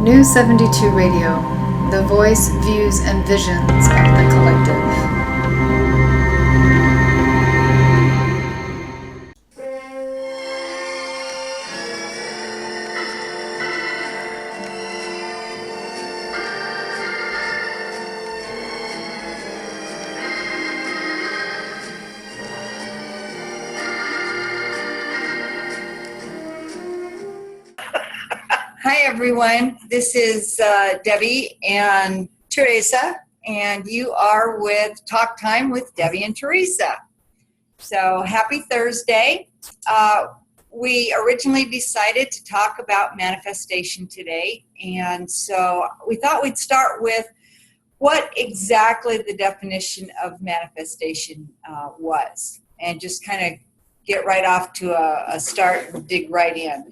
New 72 Radio, the voice, views, and visions of the collective. Hi, everyone. This is Debby and Theresa, and you are with Talk Time with Debby and Theresa. So happy Thursday. We originally decided to talk about manifestation today, and so we thought we'd start with what exactly the definition of manifestation was, and just kind of get right off to a start and dig right in.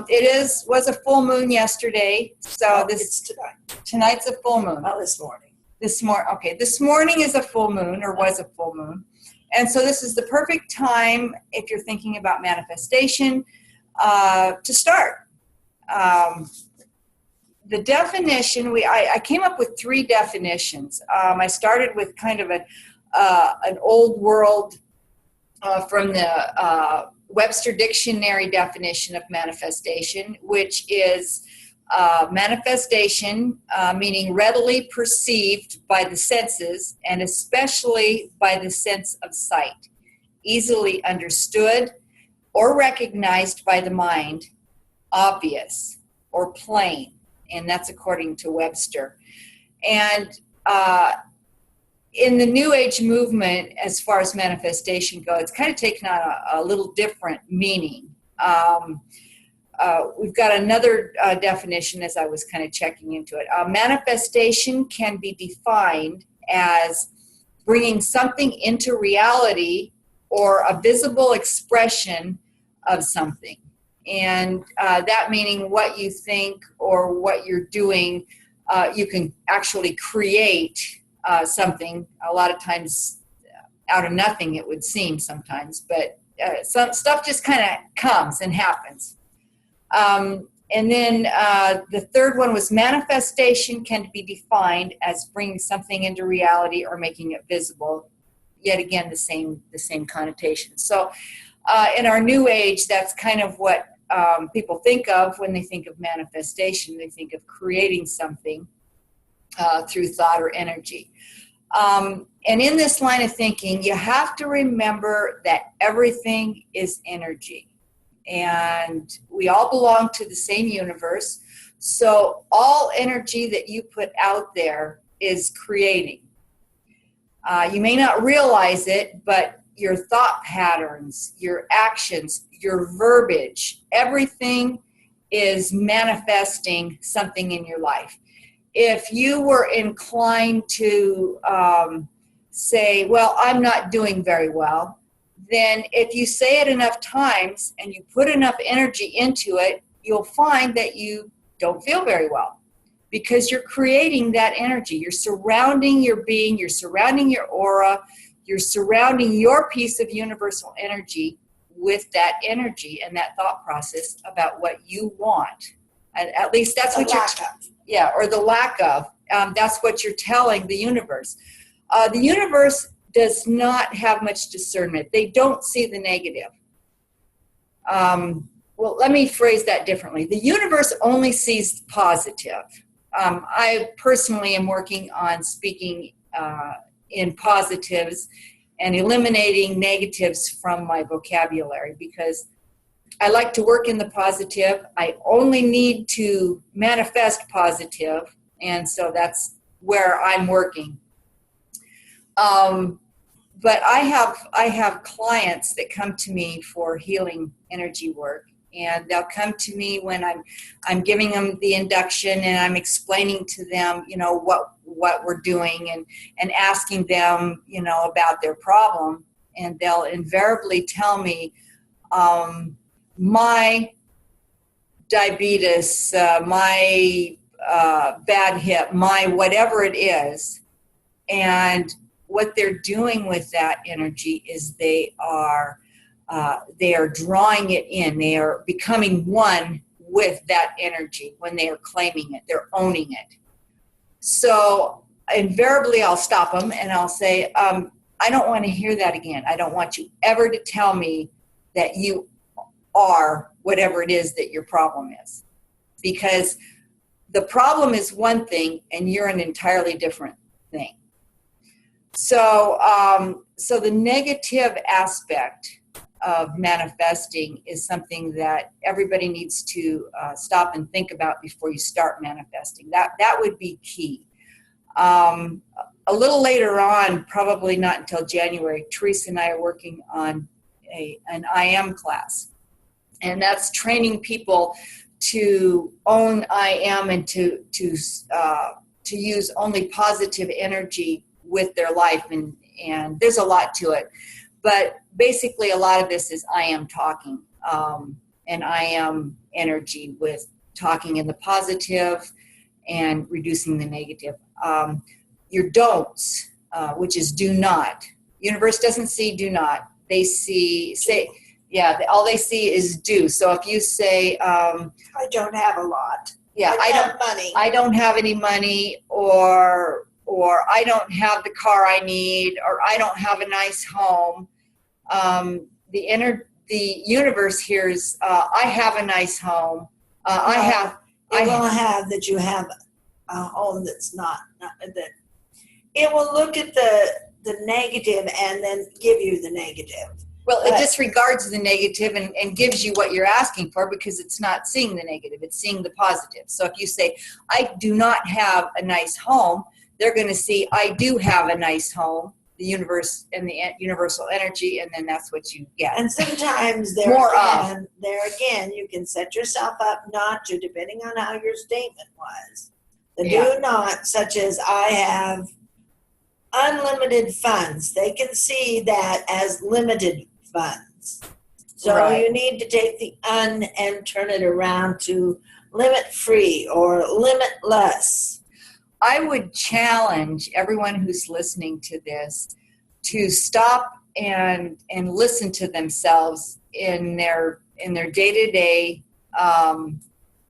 It was a full moon yesterday, so tonight's a full moon. Not this morning. This morning is a full moon, or was a full moon, and so this is the perfect time if you're thinking about manifestation to start. The definition I came up with 3 definitions. I started with kind of an old world from the Webster Dictionary definition of manifestation, which is manifestation, meaning readily perceived by the senses, and especially by the sense of sight, easily understood or recognized by the mind, obvious or plain, and that's according to Webster. And in the New Age movement, as far as manifestation goes, it's kind of taken on a little different meaning. We've got another definition as I was kind of checking into it. Manifestation can be defined as bringing something into reality or a visible expression of something. And that meaning what you think or what you're doing, you can actually create something. A lot of times out of nothing, it would seem sometimes, but some stuff just kind of comes and happens. And then the third one was manifestation can be defined as bringing something into reality or making it visible. Yet again, the same connotation. So in our New Age, that's kind of what people think of when they think of manifestation. They think of creating something through thought or energy. And in this line of thinking, you have to remember that everything is energy. And we all belong to the same universe. So all energy that you put out there is creating. You may not realize it, but your thought patterns, your actions, your verbiage, everything is manifesting something in your life. If you were inclined to say, well, I'm not doing very well, then if you say it enough times and you put enough energy into it, you'll find that you don't feel very well because you're creating that energy. You're surrounding your being, you're surrounding your aura, you're surrounding your piece of universal energy with that energy and that thought process about what you want. And at least that's what you're or the lack of. That's what you're telling the universe. The universe does not have much discernment. They don't see the negative. Well, let me phrase that differently. The universe only sees positive. I personally am working on speaking in positives and eliminating negatives from my vocabulary because I like to work in the positive. I only need to manifest positive, and so that's where I'm working. But I have clients that come to me for healing energy work, and they'll come to me when I'm giving them the induction and I'm explaining to them, what we're doing and asking them, about their problem, and they'll invariably tell me, my diabetes, my bad hip, my whatever it is, and what they're doing with that energy is they are drawing it in. They are becoming one with that energy when they are claiming it, they're owning it. So invariably I'll stop them and I'll say, I don't want to hear that again. I don't want you ever to tell me that you are whatever it is that your problem is. Because the problem is one thing and you're an entirely different thing. So, so the negative aspect of manifesting is something that everybody needs to stop and think about before you start manifesting. That would be key. A little later on, probably not until January, Theresa and I are working on an I am class. And that's training people to own I am and to use only positive energy with their life. And there's a lot to it. But basically, a lot of this is I am talking, and I am energy with talking in the positive and reducing the negative. Your don'ts, which is do not. Universe doesn't see do not. They see, all they see is do. So if you say, I don't have a lot. Yeah, I don't have money. I don't have any money, or I don't have the car I need, or I don't have a nice home. The universe hears, I have a nice home. It will have that you have a home that's not that. It will look at the negative and then give you the negative. Well, it disregards the negative and gives you what you're asking for because it's not seeing the negative, it's seeing the positive. So if you say, I do not have a nice home, they're going to see, I do have a nice home, the universe and the universal energy, and then that's what you get. And sometimes there again, you can set yourself up not to, depending on how your statement was. The do not, such as I have unlimited funds. They can see that as limited funds. So you need to take the and turn it around to limit free or limitless. I would challenge everyone who's listening to this to stop and listen to themselves in their day-to-day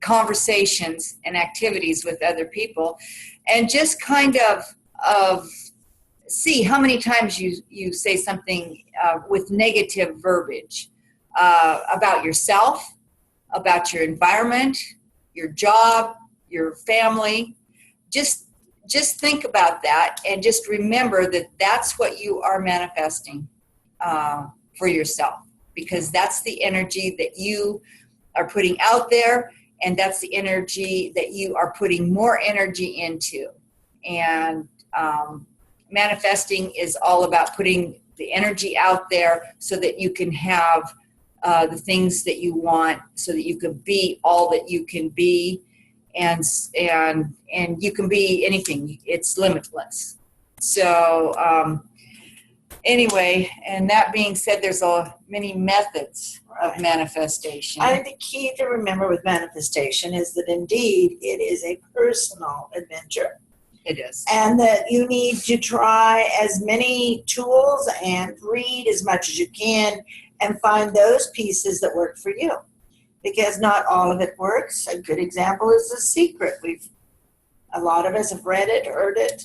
conversations and activities with other people, and just kind of see how many times you say something with negative verbiage about yourself, about your environment, your job, your family. Just think about that and just remember that that's what you are manifesting for yourself, because that's the energy that you are putting out there, and that's the energy that you are putting more energy into. And manifesting is all about putting the energy out there so that you can have the things that you want, so that you can be all that you can be, and you can be anything. It's limitless. So anyway, and that being said, there's many methods of manifestation. I think the key to remember with manifestation is that indeed it is a personal adventure. It is. And that you need to try as many tools and read as much as you can and find those pieces that work for you. Because not all of it works. A good example is The Secret. A lot of us have read it, heard it.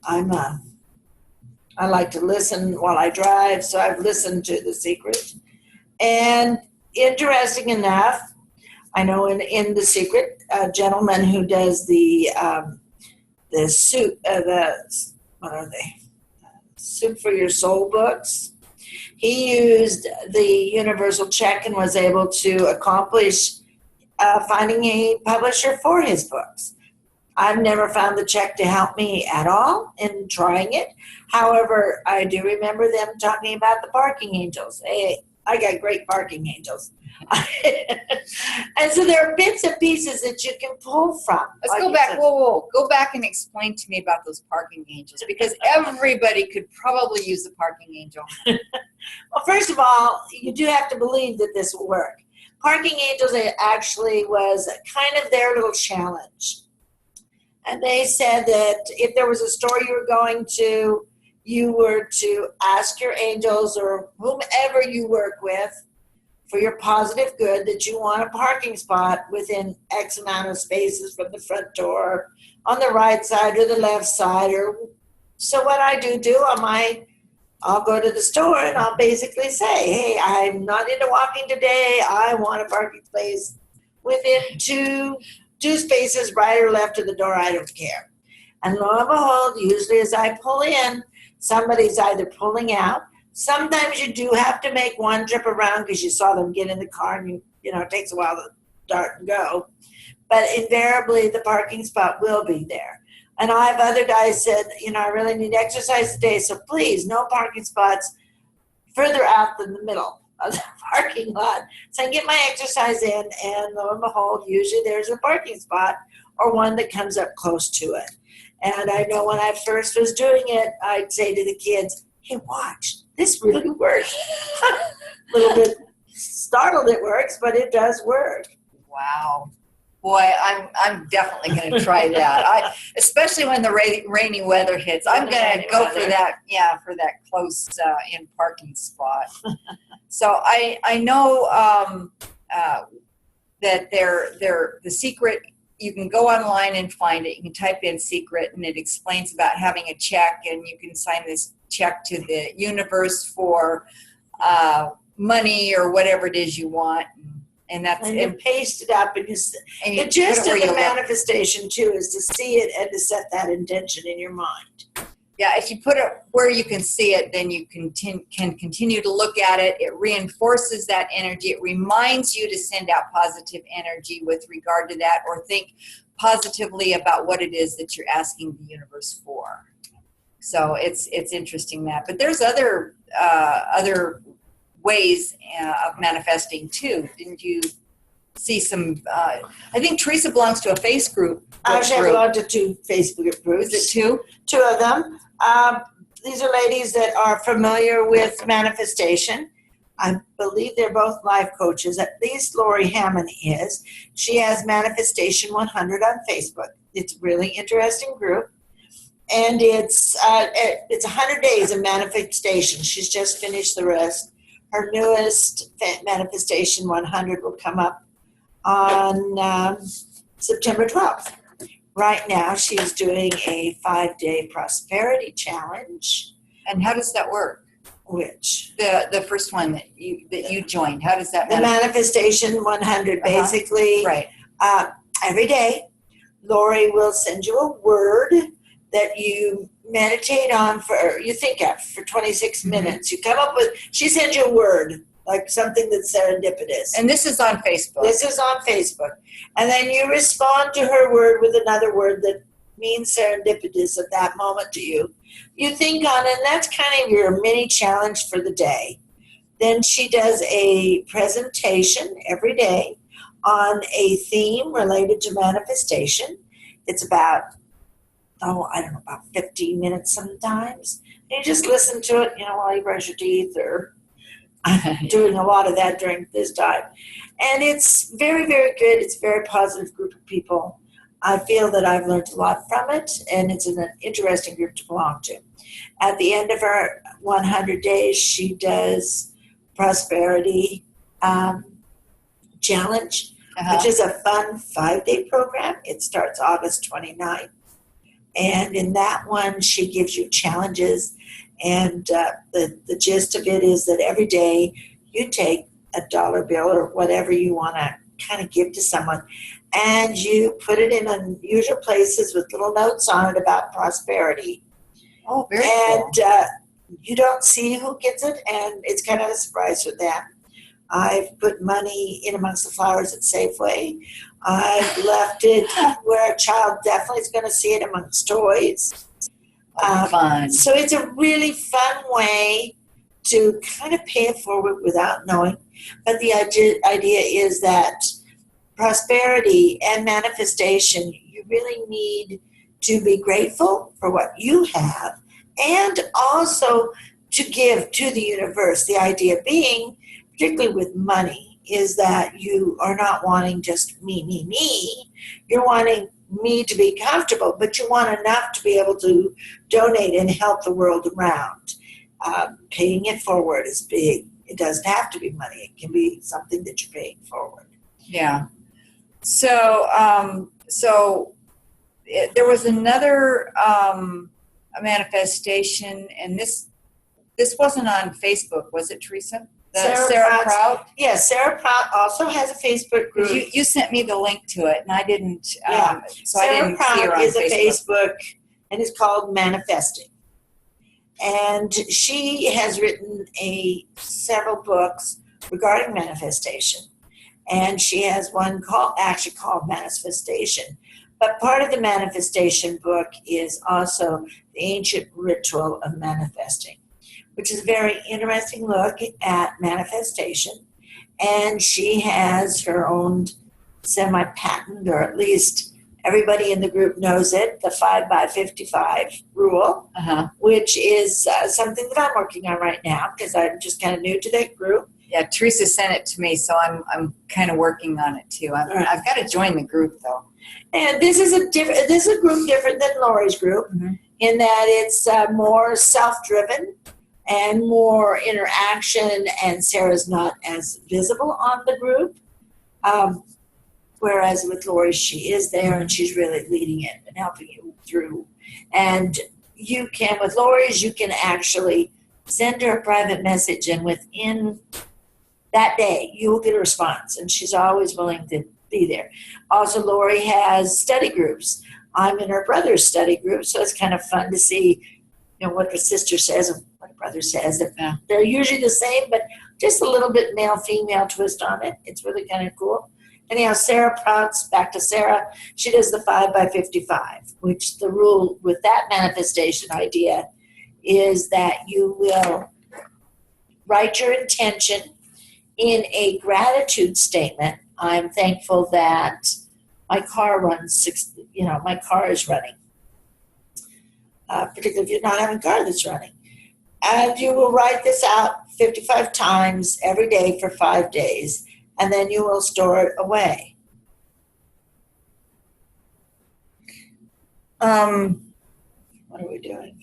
I like to listen while I drive, so I've listened to The Secret. And interesting enough, I know in The Secret, a gentleman who does the soup, what are they? Soup for Your Soul books. He used the universal check and was able to accomplish finding a publisher for his books. I've never found the check to help me at all in trying it. However, I do remember them talking about the parking angels. Hey, I got great parking angels. And so there are bits and pieces that you can pull from. Let's go back. Whoa. Go back and explain to me about those parking angels, because everybody could probably use a parking angel. Well, first of all, you do have to believe that this will work. Parking angels actually was kind of their little challenge. And they said that if there was a store you were going to, you were to ask your angels or whomever you work with for your positive good that you want a parking spot within X amount of spaces from the front door, on the right side or the left side. Or so what I do I'll go to the store and I'll basically say, hey, I'm not into walking today. I want a parking space within two spaces, right or left of the door. I don't care. And lo and behold, usually as I pull in, somebody's either pulling out. Sometimes you do have to make one trip around because you saw them get in the car and it takes a while to start and go. But invariably, the parking spot will be there. And I have other guys said, I really need exercise today, so please, no parking spots further out than the middle of the parking lot. So I can get my exercise in, and lo and behold, usually there's a parking spot or one that comes up close to it. And I know when I first was doing it, I'd say to the kids, hey, watch, this really works. A little bit startled it works, but it does work. Wow. Boy, I'm definitely going to try that. Especially when the rainy weather hits. I'm going to go for that. Yeah, for that close in parking spot. So I know that the secret. You can go online and find it. You can type in secret, and it explains about having a check, and you can sign this check to the universe for money or whatever it is you want. And you paste it up, and the gist of the manifestation too is to see it and to set that intention in your mind. Yeah, if you put it where you can see it, then you can continue to look at it. It reinforces that energy. It reminds you to send out positive energy with regard to that, or think positively about what it is that you're asking the universe for. So it's interesting that. But there's other ways of manifesting too. Didn't you see some? I think Theresa belongs to a face group. She belongs to 2 Facebook groups. Is it 2? 2 of them. These are ladies that are familiar with manifestation. I believe they're both life coaches. At least Lori Hammond is. She has Manifestation 100 on Facebook. It's a really interesting group. And it's 100 days of manifestation. She's just finished the rest. Her newest Manifestation 100 will come up on September 12th. Right now, she's doing a 5-day prosperity challenge. And how does that work? Which? The first one that you joined. How does that? The Manifestation 100, basically. Right. Every day, Lori will send you a word that you meditate on you think of for 26 minutes. You come up with, she sends you a word, like something that's serendipitous. And this is on Facebook. This is on Facebook. And then you respond to her word with another word that means serendipitous at that moment to you. You think on it, and that's kind of your mini challenge for the day. Then she does a presentation every day on a theme related to manifestation. It's about about 15 minutes sometimes. And you just listen to it, while you brush your teeth, or I'm doing a lot of that during this time. And it's very, very good. It's a very positive group of people. I feel that I've learned a lot from it, and it's an interesting group to belong to. At the end of her 100 days, she does prosperity challenge, which is a fun 5-day program. It starts August 29th. And in that one, she gives you challenges. And the gist of it is that every day you take a dollar bill or whatever you want to kind of give to someone, and you put it in unusual places with little notes on it about prosperity. Oh, very cool. And you don't see who gets it, and it's kind of a surprise for them. I've put money in amongst the flowers at Safeway. I've left it where a child definitely is going to see it amongst toys. Fun. So it's a really fun way to kind of pay it forward without knowing. But the idea is that prosperity and manifestation, you really need to be grateful for what you have, and also to give to the universe. The idea being, particularly with money, is that you are not wanting just me. You're wanting me to be comfortable, but you want enough to be able to donate and help the world around. Paying it forward is big It doesn't have to be money. It can be something that you're paying forward. Yeah. So, there was another a manifestation, and this wasn't on Facebook, was it, Theresa? Sarah Prout? Yes, Sarah Prout also has a Facebook group. You sent me the link to it, and I didn't. Yeah. So Sarah I didn't see her Prout on is Facebook. a Facebook, and it's called Manifesting. And she has written several books regarding manifestation. And she has one called Manifestation. But part of the manifestation book is also the ancient ritual of manifesting, which is a very interesting look at manifestation. And she has her own semi-patent, or at least everybody in the group knows it, the 5x55 rule, which is something that I'm working on right now because I'm just kind of new to that group. Yeah, Theresa sent it to me, so I'm kind of working on it too. I've got to join the group though. And this is a group different than Lori's group in that it's more self-driven and more interaction, and Sarah's not as visible on the group. Whereas with Lori, she is there and she's really leading it and helping you through. And with Lori's, you can actually send her a private message, and within that day, you will get a response. And she's always willing to be there. Also, Lori has study groups. I'm in her brother's study group, so it's kind of fun to see, what her sister says and what her brother says. And they're usually the same, but just a little bit male-female twist on it. It's really kind of cool. Anyhow, Sarah Prout's, back to Sarah, she does the 5x55, which the rule with that manifestation idea is that you will write your intention in a gratitude statement. I'm thankful that my car runs, my car is running, particularly if you're not having a car that's running. And you will write this out 55 times every day for 5 days. And then you will store it away. What are we doing?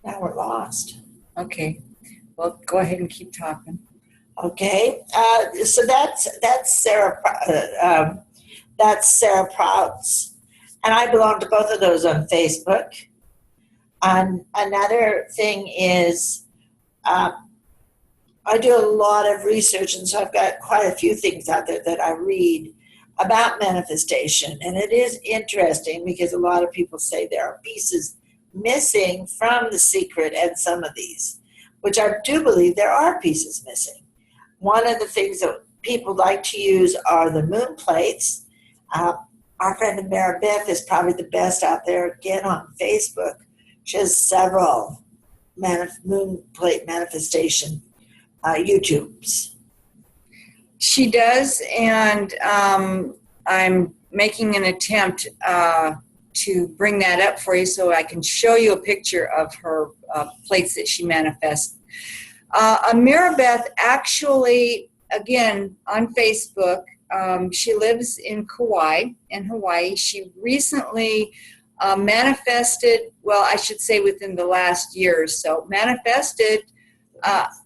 Now we're lost. Okay. Well, go ahead and keep talking. Okay. So that's Sarah. That's Sarah Prout's, and I belong to both of those on Facebook. And another thing is. I do a lot of research, and so I've got quite a few things out there that I read about manifestation. And it is interesting because a lot of people say there are pieces missing from The Secret and some of these, which I do believe there are pieces missing. One of the things that people like to use are the moon plates. Our friend Mara Beth is probably the best out there, again, on Facebook. She has several moon plate manifestation YouTubes. She does, and I'm making an attempt to bring that up for you so I can show you a picture of her plates that she manifests. Amirabeth actually, again, on Facebook, she lives in Kauai, in Hawaii. She recently manifested, well, I should say within the last year or so, manifested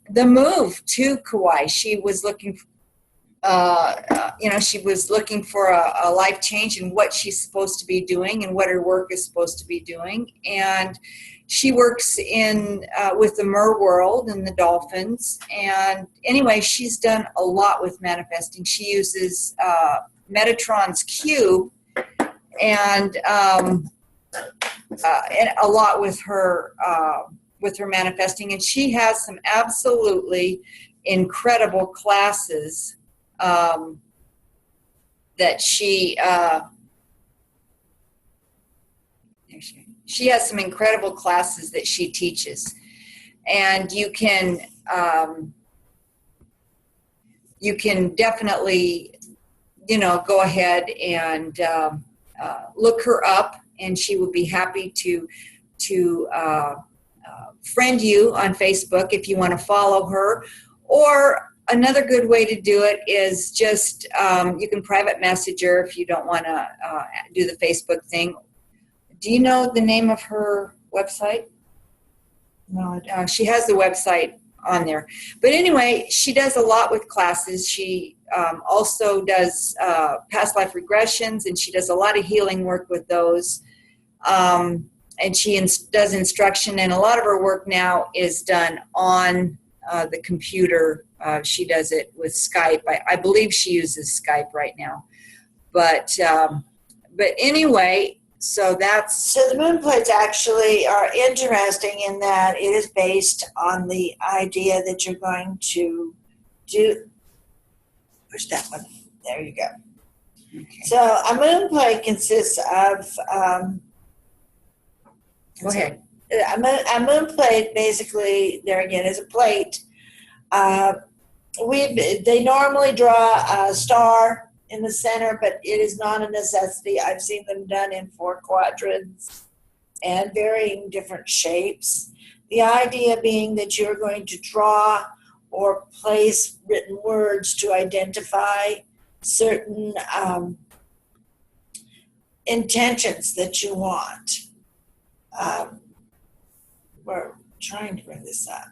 the move to Kauai. She was looking, she was looking for a life change in what she's supposed to be doing and what her work is supposed to be doing. And she works with the mer world and the dolphins. And anyway, she's done a lot with manifesting. She uses Metatron's cube and a lot with her manifesting, and she has some absolutely incredible classes that she has some incredible classes that she teaches, and you can definitely go ahead and look her up, and she would be happy to friend you on Facebook if you want to follow her. Or another good way to do it is just you can private message her if you don't want to do the Facebook thing. Do you know the name of her website? No, she has the website on there. But anyway, she does a lot with classes. She also does past life regressions, and she does a lot of healing work with those. And she does instruction, and a lot of her work now is done on the computer. She does it with Skype. I believe she uses Skype right now. But anyway, so that's... So the moon plates actually are interesting in that it is based on the idea that you're going to do... Push that one. There you go. Okay. So a moon plate consists of... Go ahead. A moon plate, basically, there again, is a plate. They normally draw a star in the center, but it is not a necessity. I've seen them done in 4 quadrants and varying different shapes. The idea being that you're going to draw or place written words to identify certain intentions that you want. We're trying to bring this up.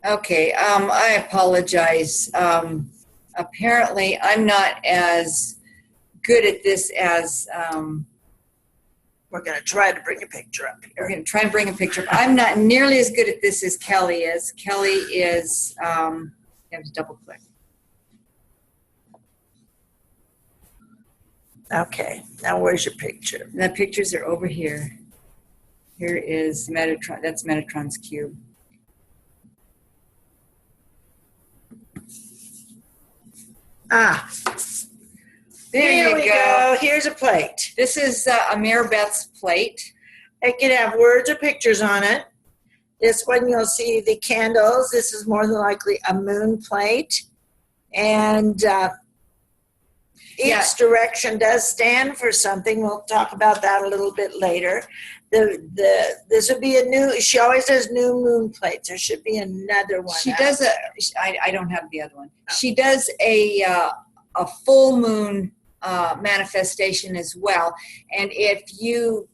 Okay, I apologize. Apparently, I'm not as good at this as... We're going to try to bring a picture up here. We're going to try and bring a picture up. I'm not nearly as good at this as Kelly is. Kelly is... I have to double click. Okay, now where's your picture? The pictures are over here. Here is Metatron. That's Metatron's cube. Ah, There here we go. Here's a plate. This is Amir Beth's plate. It can have words or pictures on it. This one you'll see the candles. This is more than likely a moon plate. And each direction does stand for something. We'll talk about that a little bit later. This would be a new, she always does new moon plates. There should be another one. She does I don't have the other one. She does a full moon manifestation as well. And if you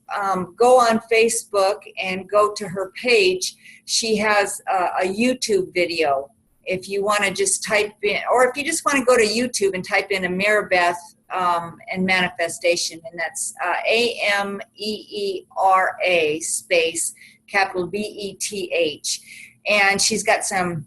go on Facebook and go to her page, she has a YouTube video. If you want to just type in, or if you just want to go to YouTube and type in Amir Beth and manifestation, and that's AMEERA space capital BETH. And she's got some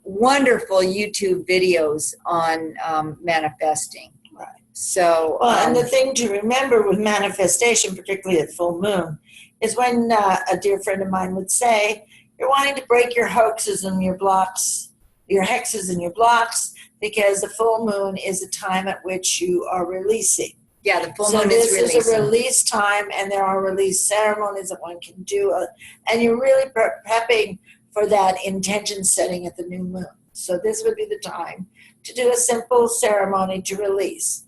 wonderful YouTube videos on manifesting. Right. So, well, and the thing to remember with manifestation, particularly at full moon, is when a dear friend of mine would say, you're wanting to break your hoaxes and your blocks, your hexes and your blocks, because the full moon is a time at which you are releasing. Yeah, the full so moon this is releasing. is a release time, and there are release ceremonies that one can do, and you're really prepping for that intention setting at the new moon. So this would be the time to do a simple ceremony to release.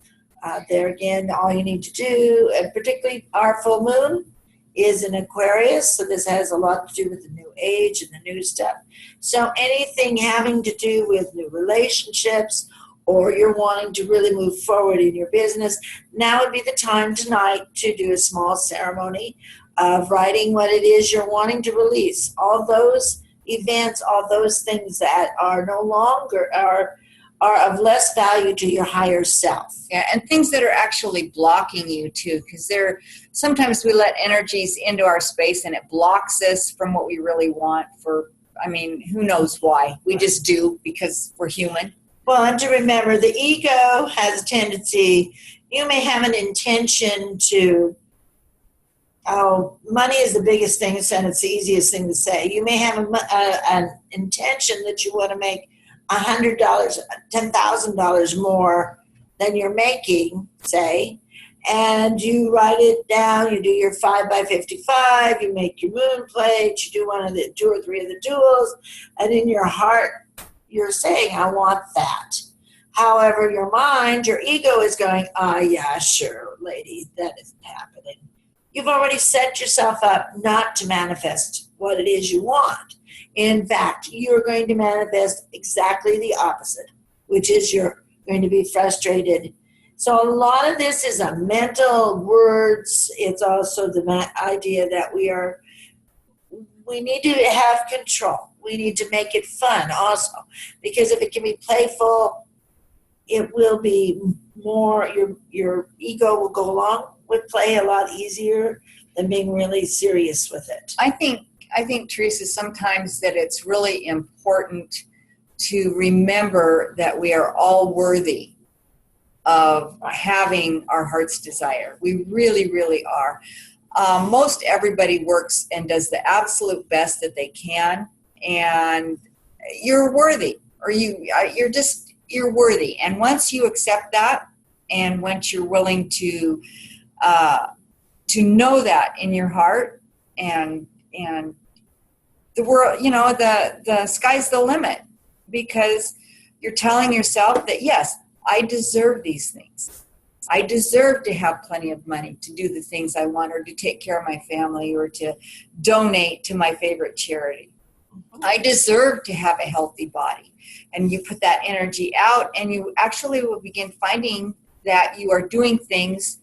There again, all you need to do, and particularly our full moon, is in Aquarius, so this has a lot to do with the new age and the new stuff. So anything having to do with new relationships, or you're wanting to really move forward in your business, now would be the time tonight to do a small ceremony of writing what it is you're wanting to release. All those events, all those things that are no longer, are of less value to your higher self. Yeah, and things that are actually blocking you too, because sometimes we let energies into our space and it blocks us from what we really want for, who knows why. We just do because we're human. Well, and to remember, the ego has a tendency, you may have an intention to, money is the biggest thing, and it's the easiest thing to say. You may have an intention that you want to make $100, $10,000 more than you're making, say, and you write it down, you do your 5 by 55, you make your moon plate, you do one of the 2 or 3 of the duels, and in your heart, you're saying, I want that. However, your mind, your ego is going, yeah, sure, lady, that isn't happening. You've already set yourself up not to manifest what it is you want. In fact, you're going to manifest exactly the opposite, which is you're going to be frustrated. So a lot of this is a mental words. It's also the idea that we need to have control. We need to make it fun also, because if it can be playful, it will be more, your ego will go along with play a lot easier than being really serious with it. I think, Theresa, sometimes that it's really important to remember that we are all worthy of having our heart's desire. We really, really are. Most everybody works and does the absolute best that they can, and you're worthy, or you're worthy. And once you accept that, and once you're willing to know that in your heart, and the world, the sky's the limit, because you're telling yourself that, yes, I deserve these things. I deserve to have plenty of money to do the things I want, or to take care of my family, or to donate to my favorite charity. I deserve to have a healthy body. And you put that energy out, and you actually will begin finding that you are doing things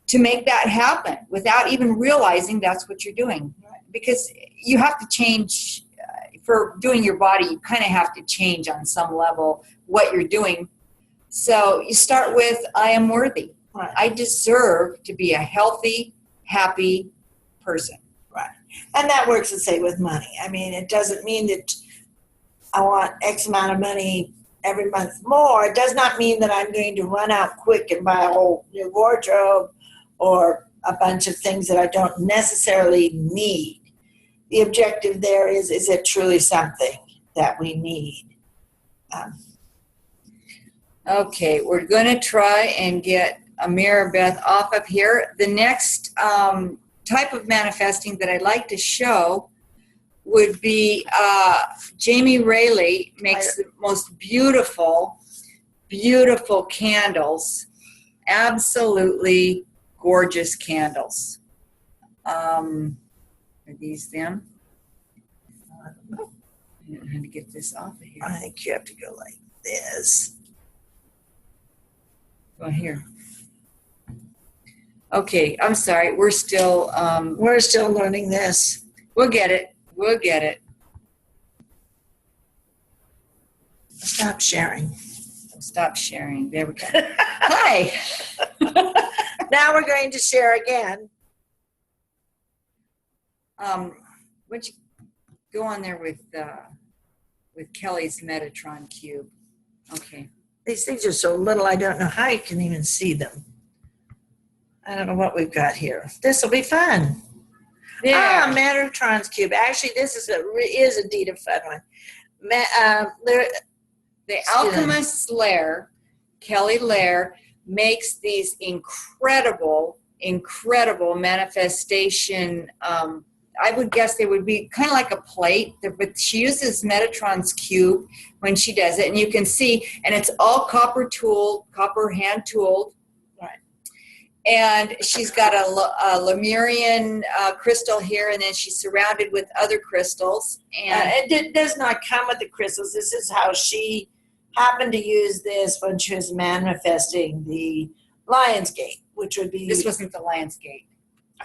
to make that happen without even realizing that's what you're doing. Because you have to change, for doing your body, you kind of have to change on some level what you're doing. So you start with, I am worthy. Right. I deserve to be a healthy, happy person. Right. And that works the same with money. I mean, it doesn't mean that I want X amount of money every month more. It does not mean that I'm going to run out quick and buy a whole new wardrobe or a bunch of things that I don't necessarily need. The objective there is it truly something that we need? Okay, we're going to try and get Amira Beth off of here. The next type of manifesting that I'd like to show would be Jamie Rayleigh makes the most beautiful, beautiful candles. Absolutely gorgeous candles. Are these them? I don't know how to get this off of here. I think you have to go like this. Go here. Okay, I'm sorry. We're still learning this. We'll get it. We'll get it. Stop sharing. Stop sharing. There we go. Hi. Now we're going to share again. Would you go on there with Kelly's Metatron cube? Okay. These things are so little, I don't know how you can even see them. I don't know what we've got here. This will be fun. Yeah. Metatron's cube. Actually, this is indeed a fun one. The Alchemist's Lair, Kelly Lair, makes these incredible manifestation. I would guess they would be kind of like a plate, but she uses Metatron's cube when she does it, and you can see, and it's all copper hand tooled. Right. And she's got a Lemurian crystal here, and then she's surrounded with other crystals. And it does not come with the crystals. This is how she happened to use this when she was manifesting the Lion's Gate, which would be... This wasn't the Lion's Gate.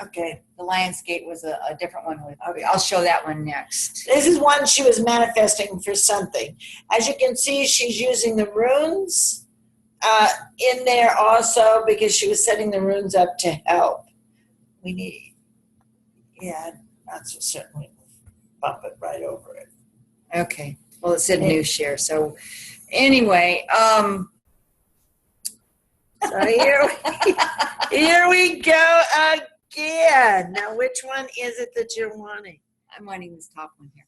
Okay. The Lion's Gate was a different one. Okay, I'll show that one next. This is one she was manifesting for something. As you can see, she's using the runes in there also, because she was setting the runes up to help. That's certainly bump it right over it. Okay. Well, it said new share. So anyway, so here we go again. Now, which one is it that you're wanting? I'm wanting this top one here.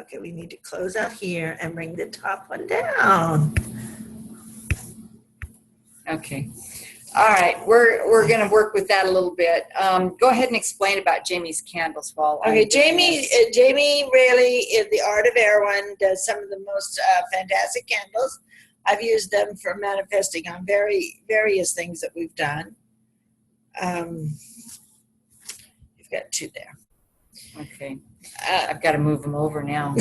Okay, we need to close out here and bring the top one down. Okay. All right. We're going to work with that a little bit. Go ahead and explain about Jamie's candles while Okay, Jamie Rayleigh in the Art of Erewhon does some of the most fantastic candles. I've used them for manifesting on various things that we've done. You've got two there. Okay. I've got to move them over now.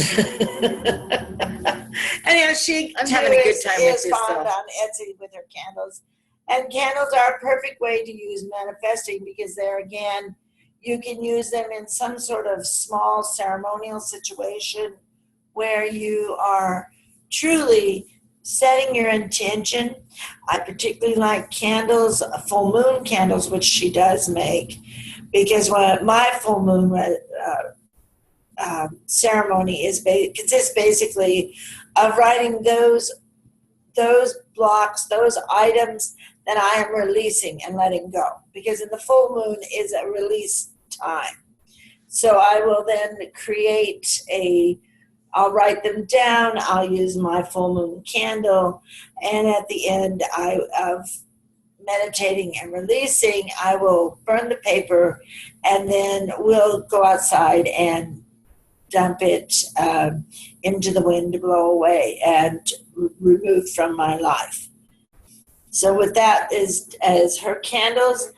Anyhow, she I'm having a good time with this found stuff. on Etsy with her candles. And candles are a perfect way to use manifesting because there again, you can use them in some sort of small ceremonial situation where you are truly setting your intention. I particularly like candles, full moon candles, which she does make, because my full moon ceremony consists basically of writing those blocks, those items that I am releasing and letting go. Because in the full moon is a release time. So I will then I'll write them down, I'll use my full moon candle, and at the end of meditating and releasing, I will burn the paper, and then we'll go outside and dump it into the wind to blow away and remove from my life. So with that as her candles,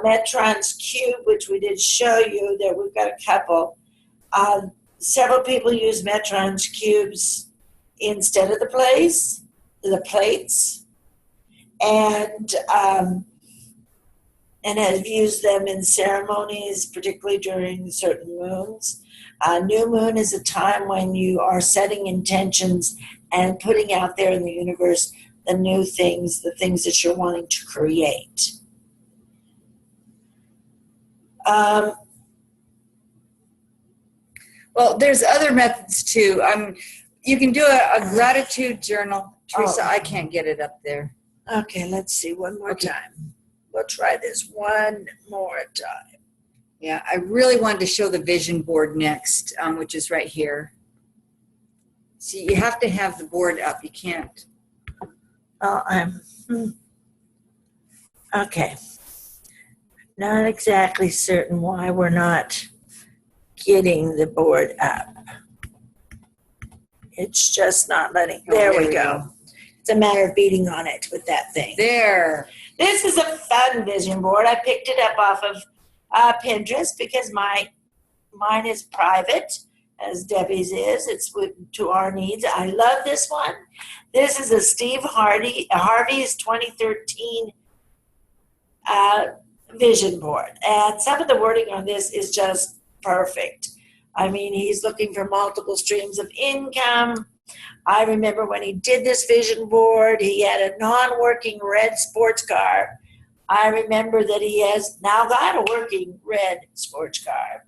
Metron's Cube, which we did show you, that we've got a couple. Several people use Metron's Cubes instead of the plates, and have used them in ceremonies, particularly during certain moons. New moon is a time when you are setting intentions and putting out there in the universe the new things, the things that you're wanting to create. Well, there's other methods too. You can do a gratitude journal. Teresa, I can't get it up there. Okay, let's see one more time. We'll try this one more time. Yeah, I really wanted to show the vision board next, which is right here. See, you have to have the board up. You can't. Okay. Not exactly certain why we're not getting the board up. It's just not letting. There we go. It's a matter of beating on it with that thing. There. This is a fun vision board. I picked it up off of Pinterest because mine is private, as Debbie's is. It's to our needs. I love this one. This is a Steve Harvey's 2013 vision board. And some of the wording on this is just perfect. I mean, he's looking for multiple streams of income. I remember when he did this vision board, he had a non-working red sports car. I remember that he has now got a working red sports car.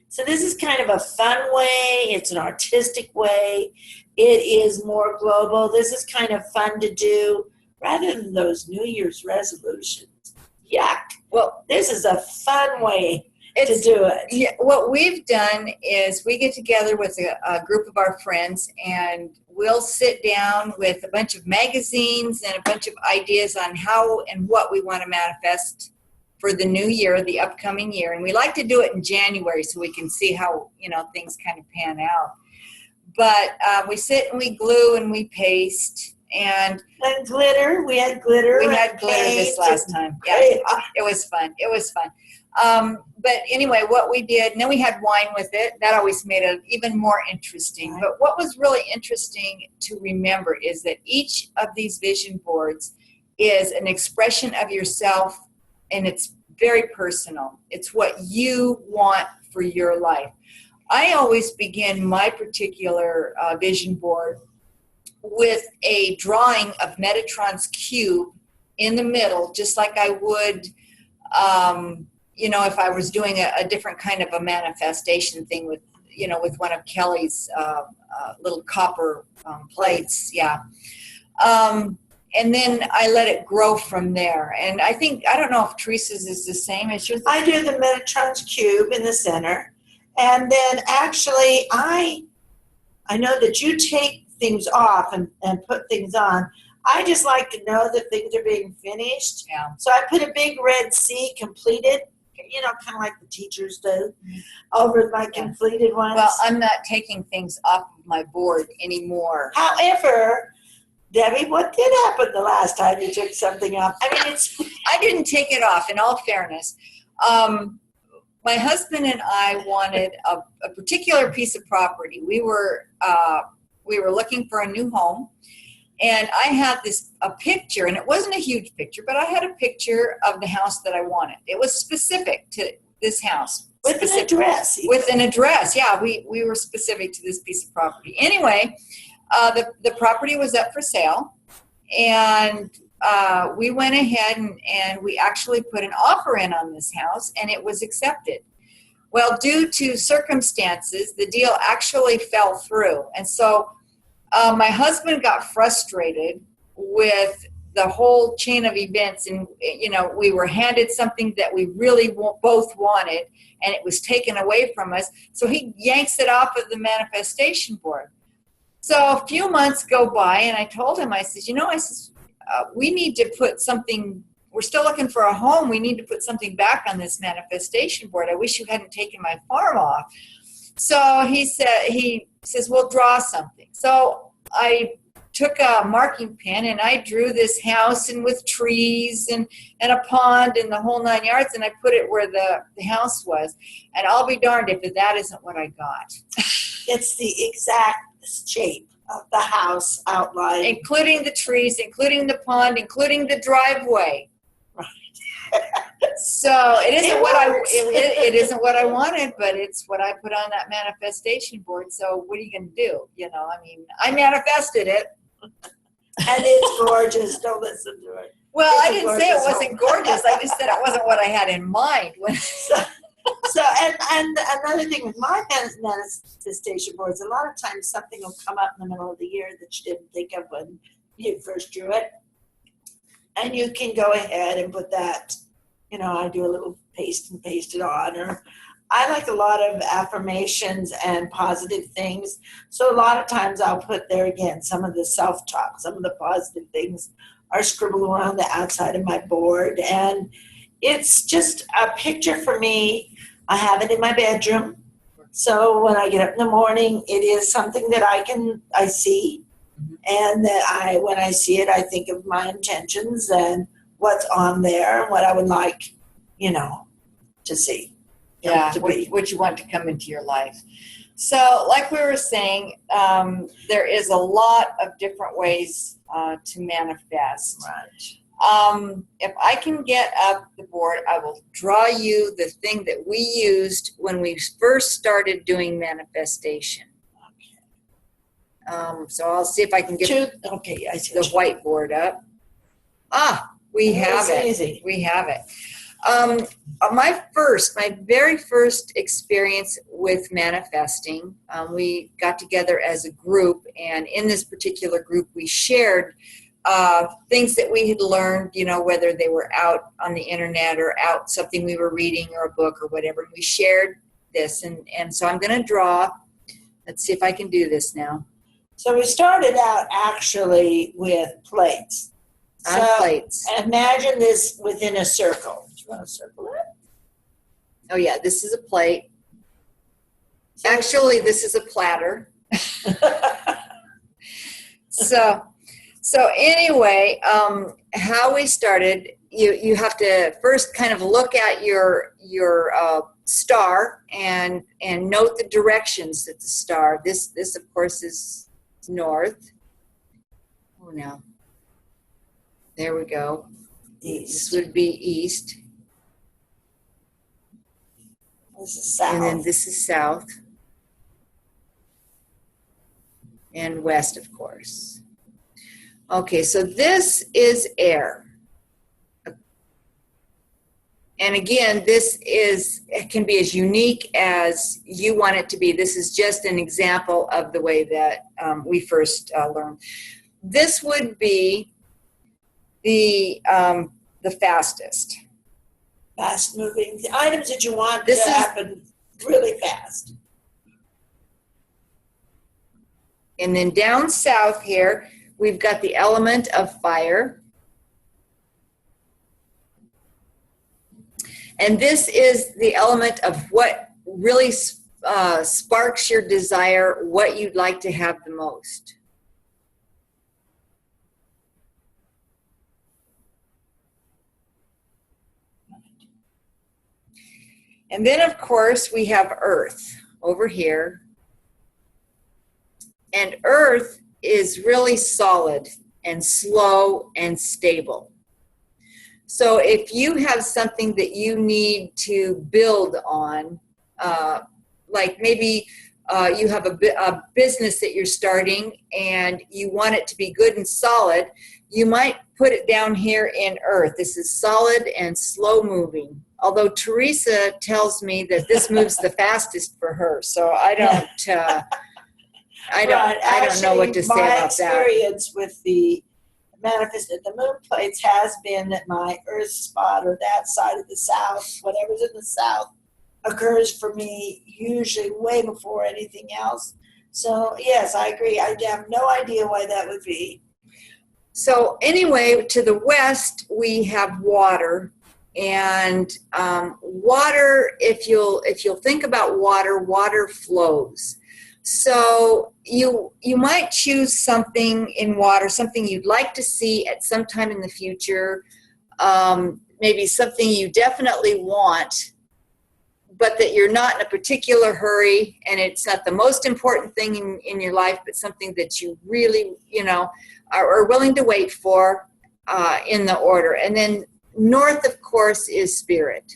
So this is kind of a fun way. It's an artistic way. It is more global. This is kind of fun to do rather than those New Year's resolutions. Yuck. Well, this is a fun way to do it. Yeah, what we've done is we get together with a group of our friends, and we'll sit down with a bunch of magazines and a bunch of ideas on how and what we want to manifest for the new year, the upcoming year. And we like to do it in January so we can see how, things kind of pan out. But we sit and we glue and we paste. And glitter. We had glitter. We had glitter this last time. Yeah, it was fun. It was fun. But anyway, what we did, and then we had wine with it. That always made it even more interesting. But what was really interesting to remember is that each of these vision boards is an expression of yourself, and it's very personal. It's what you want for your life. I always begin my particular vision board with a drawing of Metatron's cube in the middle, just like I would, if I was doing a different kind of a manifestation thing with, with one of Kelly's little copper plates. Yeah. And then I let it grow from there. And I don't know if Teresa's is the same as yours. I do the Metatron's cube in the center. And then actually I know that you take things off and put things on. I just like to know that things are being finished. Yeah. So I put a big red C, completed, kind of like the teachers do, over my completed ones. Well, I'm not taking things off of my board anymore. However, Debbie, what did happen the last time you took something off? I mean, I didn't take it off, in all fairness. My husband and I wanted a particular piece of property. We were looking for a new home, And I had a picture, and it wasn't a huge picture, but I had a picture of the house that I wanted. It was specific to this house. With an address. With an address, yeah. We were specific to this piece of property. Anyway, the property was up for sale, and we went ahead and we actually put an offer in on this house, and it was accepted. Well, due to circumstances, the deal actually fell through. And so my husband got frustrated with the whole chain of events. And, we were handed something that we really both wanted, and it was taken away from us. So he yanks it off of the manifestation board. So a few months go by, and I told him, I said, we need to put something. We're still looking for a home. We need to put something back on this manifestation board. I wish you hadn't taken my farm off. So he says, we'll draw something. So I took a marking pen and I drew this house, and with trees and a pond and the whole 9 yards, and I put it where the house was. And I'll be darned if that isn't what I got. It's the exact shape of the house outline. Including the trees, including the pond, including the driveway. So it isn't what I wanted, but it's what I put on that manifestation board. So what are you going to do? I manifested it. And it's gorgeous. Don't listen to it. Well, I didn't say it wasn't gorgeous. I just said it wasn't what I had in mind. So and another thing with my manifestation boards, a lot of times something will come up in the middle of the year that you didn't think of when you first drew it. And you can go ahead and put that, I do a little paste it on. Or I like a lot of affirmations and positive things. So a lot of times I'll put there again some of the self-talk, some of the positive things are scribbled around the outside of my board. And it's just a picture for me. I have it in my bedroom. So when I get up in the morning, it is something that I see. And that when I see it, I think of my intentions and what's on there, what I would like, to see. Yeah, what you want to come into your life. So like we were saying, there is a lot of different ways to manifest. Right. If I can get up the board, I will draw you the thing that we used when we first started doing manifestation. So I'll see if I can get I see the whiteboard up. We have it. Easy. We have it. My very first experience with manifesting, we got together as a group, and in this particular group, we shared things that we had learned, whether they were out on the internet or out something we were reading or a book or whatever. And we shared this, and so I'm going to draw. Let's see if I can do this now. So we started out actually with plates. Plates. Imagine this within a circle. Do you want to circle it? Oh yeah, this is a plate. Actually, this is a platter. So anyway, how we started, you have to first kind of look at your star and note the directions that the star. This of course is north. Oh, now there we go. East. This would be east. This is south. And then this is south. And west, of course. Okay, so this is air. And again, it can be as unique as you want it to be. This is just an example of the way that we first learned. This would be the fastest. Fast moving. The items that you want to happen really fast. And then down south here, we've got the element of fire. And this is the element of what really sparks your desire, what you'd like to have the most. And then, of course, we have Earth over here. And Earth is really solid. and slow and stable. So if you have something that you need to build on, like maybe you have a business that you're starting and you want it to be good and solid, you might put it down here in earth. This is solid and slow moving. Although Theresa tells me that this moves the fastest for her, so I don't know what to say about that. My experience with the the moon plates has been that my earth spot, or that side of the south, whatever's in the south, occurs for me usually way before anything else. So yes, I agree. I have no idea why that would be. So anyway, to the west we have water, and water. If you'll think about water, water flows. So you might choose something in water, something you'd like to see at some time in the future, maybe something you definitely want, but that you're not in a particular hurry, and it's not the most important thing in your life, but something that you really, are willing to wait for in the order. And then north, of course, is spirit.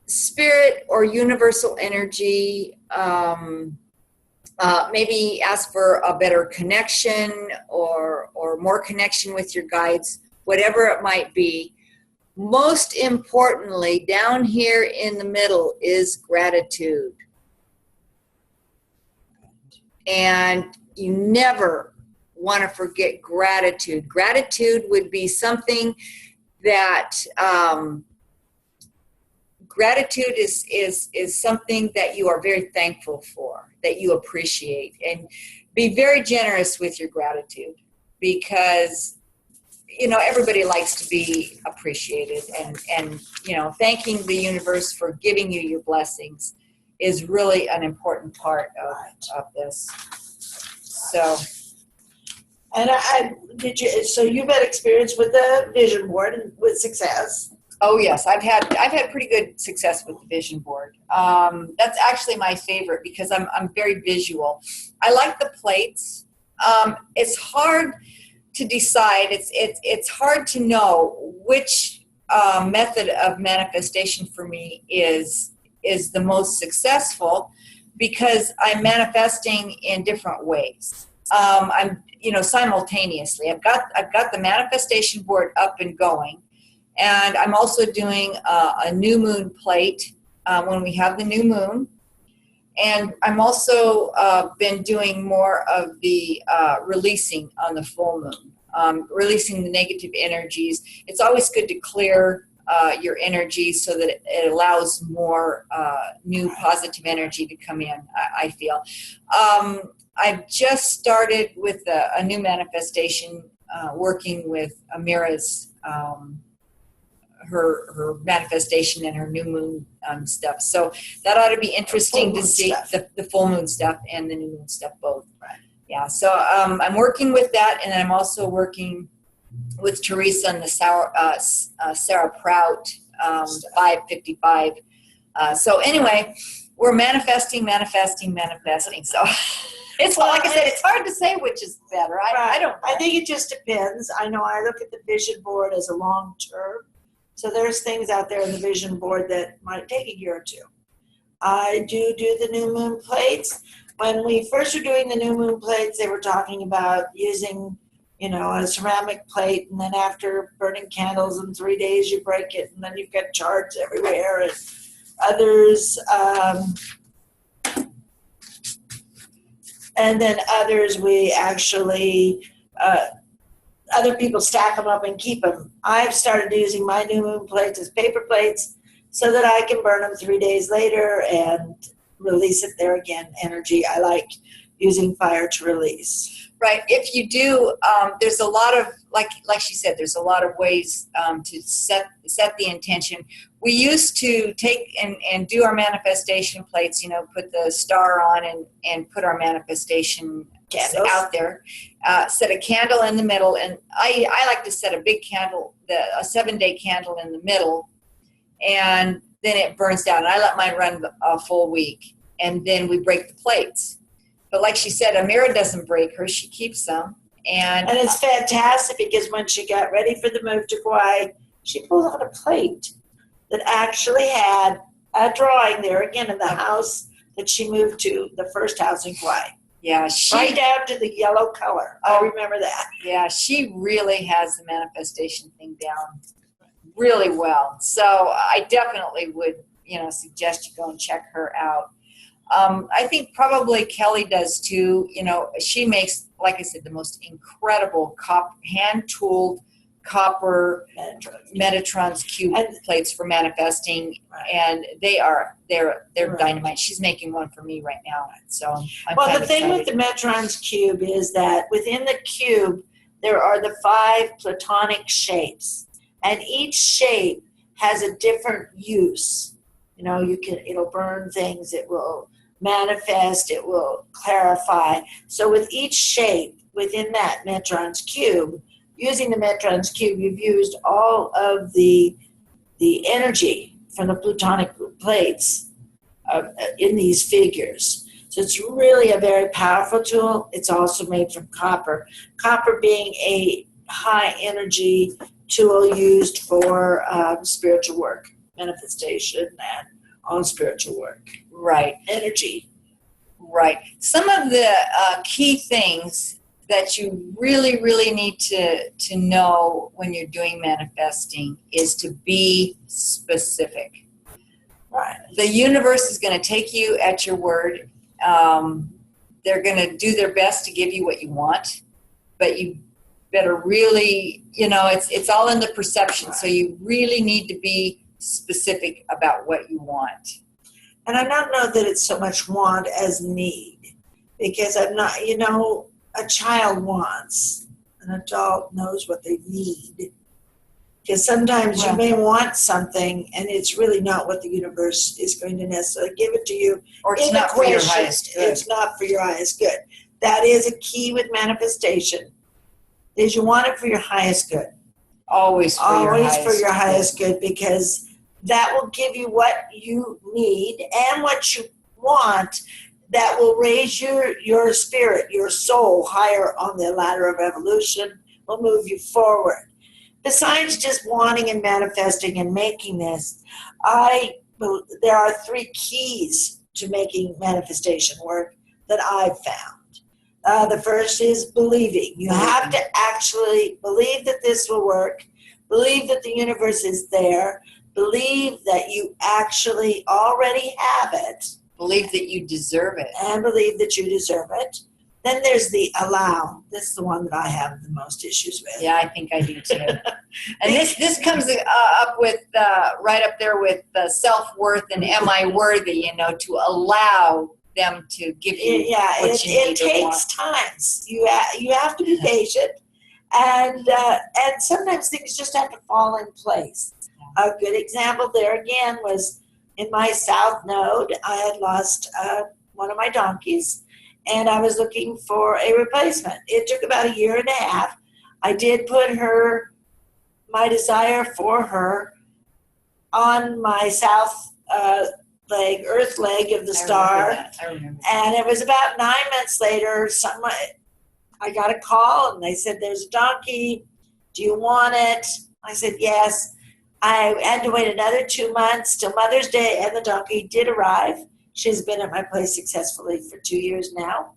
Spirit or universal energy, maybe ask for a better connection or more connection with your guides, whatever it might be. Most importantly, down here in the middle is gratitude. And you never want to forget gratitude. Gratitude would be something that gratitude is something that you are very thankful for, that you appreciate, and be very generous with your gratitude, because everybody likes to be appreciated, and thanking the universe for giving you your blessings is really an important part of this. So, and so you've had experience with the vision board and with success. Oh yes, I've had pretty good success with the vision board. That's actually my favorite because I'm very visual. I like the plates. It's hard to decide. It's hard to know which method of manifestation for me is the most successful, because I'm manifesting in different ways. I'm simultaneously. I've got the manifestation board up and going. And I'm also doing a new moon plate when we have the new moon. And I'm also been doing more of the releasing on the full moon, releasing the negative energies. It's always good to clear your energy so that it allows more new positive energy to come in, I feel. I've just started with a new manifestation, working with Amira's her manifestation and her new moon stuff. So that ought to be interesting to see the full moon stuff and the new moon stuff both. Right. Yeah. So I'm working with that, and I'm also working with Theresa and the Sarah Prout 555. So anyway, we're manifesting. So it's like I said, it's hard to say which is better. I don't know. I think it just depends. I know I look at the vision board as a long term. So there's things out there in the vision board that might take a year or two. I do the new moon plates. When we first were doing the new moon plates, they were talking about using, a ceramic plate, and then after burning candles in 3 days, you break it, and then you've got shards everywhere. And others, we actually, other people stack them up and keep them. I've started using my new moon plates as paper plates so that I can burn them 3 days later and release it there again. Energy. I like using fire to release. Right. If you do, there's a lot of, like she said, there's a lot of ways to set the intention. We used to take and do our manifestation plates, put the star on and put our manifestation out there, set a candle in the middle, and I like to set a big candle, a 7-day candle in the middle, and then it burns down. And I let mine run a full week, and then we break the plates. But like she said, Amira doesn't break her. She keeps them. And it's fantastic because when she got ready for the move to Kauai, she pulled out a plate that actually had a drawing there again in the house that she moved to, the first house in Kauai. yeah, Right down to the yellow color. I remember that. Yeah, she really has the manifestation thing down really well. So I definitely would, suggest you go and check her out. I think probably Kelly does too. She makes, like I said, the most incredible hand-tooled copper Metatrons cube plates for manifesting, and they're dynamite. She's making one for me right now, so I'm the thing with the Metrons cube is that within the cube there are the 5 platonic shapes, and each shape has a different use. It'll burn things, it will manifest, it will clarify. So with each shape within that Metrons cube, using the Metrons cube, you've used all of the energy from the plutonic plates in these figures. So it's really a very powerful tool. It's also made from copper. Copper being a high energy tool used for spiritual work, manifestation, and all spiritual work. Right. Energy. Right. Some of the key things that you really, really need to know when you're doing manifesting is to be specific. Right. The universe is going to take you at your word. They're going to do their best to give you what you want, but you better really, it's all in the perception. Right. So you really need to be specific about what you want. And I don't know that it's so much want as need, because I'm not, a child wants, an adult knows what they need. Because sometimes you may want something and it's really not what the universe is going to necessarily give it to you. Or it's not for your highest good. It's not for your highest good. That is a key with manifestation, is you want it for your highest good. Always for your highest good, because that will give you what you need and what you want, that will raise your spirit, your soul higher on the ladder of evolution, will move you forward. Besides just wanting and manifesting and making this, there are 3 keys to making manifestation work that I've found. The first is believing. You have to actually believe that this will work, believe that the universe is there, believe that you actually already have it. Believe that you deserve it. And believe that you deserve it. Then there's the allow. That's the one that I have the most issues with. Yeah, I think I do too. And this comes up with, right up there with self-worth and am I worthy, to allow them to give you what you need it takes time. You have to be patient. And sometimes things just have to fall in place. A good example there again was in my south node. I had lost one of my donkeys, and I was looking for a replacement. It took about 1.5 years. I did put my desire for her on my south earth leg of the star. I remember. And it was about 9 months later, I got a call and they said, there's a donkey. Do you want it? I said, yes. I had to wait another 2 months till Mother's Day, and the donkey did arrive. She's been at my place successfully for 2 years now.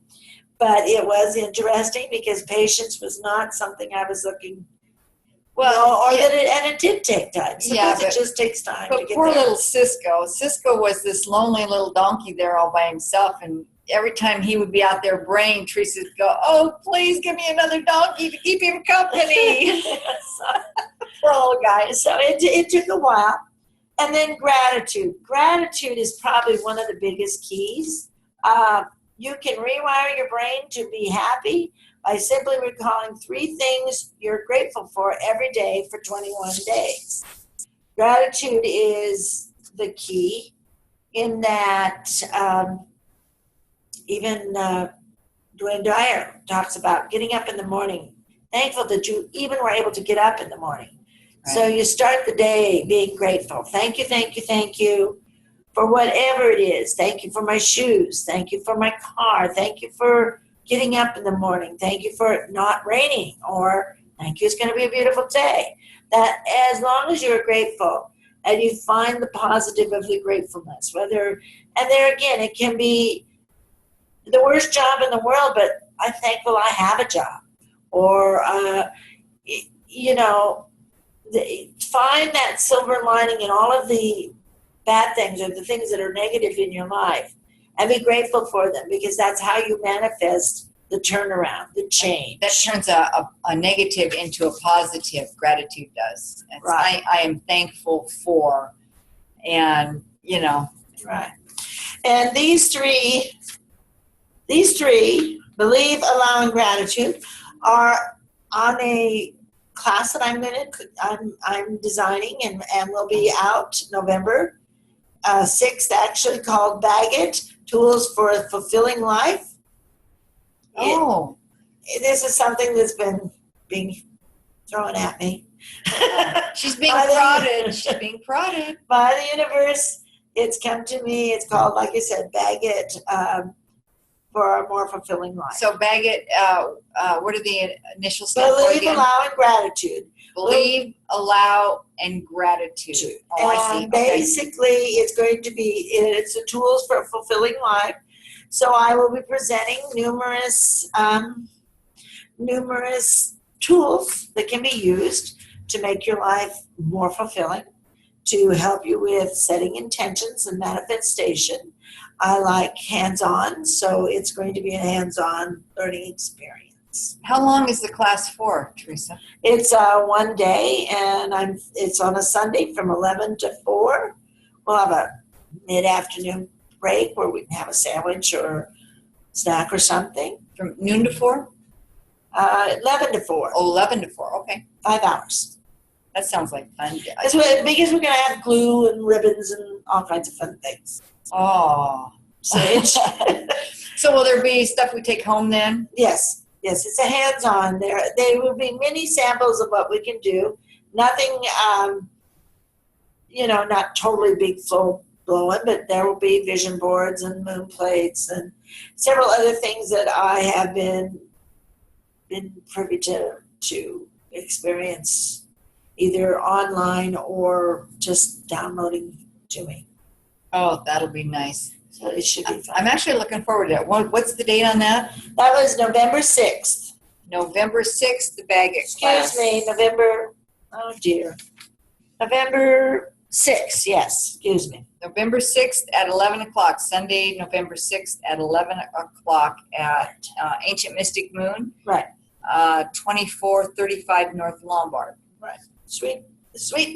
But it was interesting because patience was not something I was looking. And it did take time. Sometimes it just takes time to get poor there. little Cisco. Cisco was this lonely little donkey there all by himself, and every time he would be out there braying, Teresa would go, oh, please give me another donkey to keep him company. Poor little guy. So it took a while. And then gratitude. Gratitude is probably one of the biggest keys. You can rewire your brain to be happy by simply recalling 3 things you're grateful for every day for 21 days. Gratitude is the key in that even Dwayne Dyer talks about getting up in the morning, thankful that you even were able to get up in the morning. Right. So you start the day being grateful. Thank you for for whatever it is. Thank you for my shoes. Thank you for my car. Thank you for getting up in the morning. Thank you for it not raining, or thank you, it's going to be a beautiful day. That as long as you're grateful and you find the positive of the gratefulness, whether, and there again, it can be the worst job in the world, but I'm thankful I have a job. Or, you know, find that silver lining in all of the bad things or the things that are negative in your life and be grateful for them, because that's how you manifest the turnaround, the change. That turns a negative into a positive. Gratitude does. Right. I am thankful for, and you know. Right. And these three, believe, allow, and gratitude, are on a class that I'm designing and will be out November 6th, actually, called Bag It, Tools for a Fulfilling Life. Oh. This is something that's been being thrown at me. She's being prodded. She's being prodded. By the universe. It's come to me. It's called, like I said, Bag It, for a more fulfilling life. So Bag It, what are the initial steps? Believe, allow, and gratitude. Believe, allow, and gratitude. Oh, I see. And basically, it's going to be, it's the tools for a fulfilling life. So I will be presenting numerous tools that can be used to make your life more fulfilling, to help you with setting intentions and manifestation. I like hands-on, so it's going to be a hands-on learning experience. How long is the class for, Theresa? It's one day, and it's on a Sunday from 11 to 4. We'll have a mid-afternoon break where we can have a sandwich or snack or something. From noon to 4? 11 to 4. Oh, 11 to 4, okay. 5 hours. That sounds like fun. Because we're going to have glue and ribbons and all kinds of fun things. Oh. So will there be stuff we take home then? Yes, it's a hands-on. There will be many samples of what we can do. Nothing, not totally big full-blown, but there will be vision boards and moon plates and several other things that I have been privy to experience, either online or just downloading to me. Oh, that'll be nice. So it should be fun. I'm actually looking forward to it. What's the date on that? That was November 6th. November 6th, the Bag It class. Excuse me, November 6th, yes, excuse me. November 6th at 11 o'clock, Sunday, November 6th at 11 o'clock at Ancient Mystic Moon. Right. 2435 North Lombard. Right. Sweet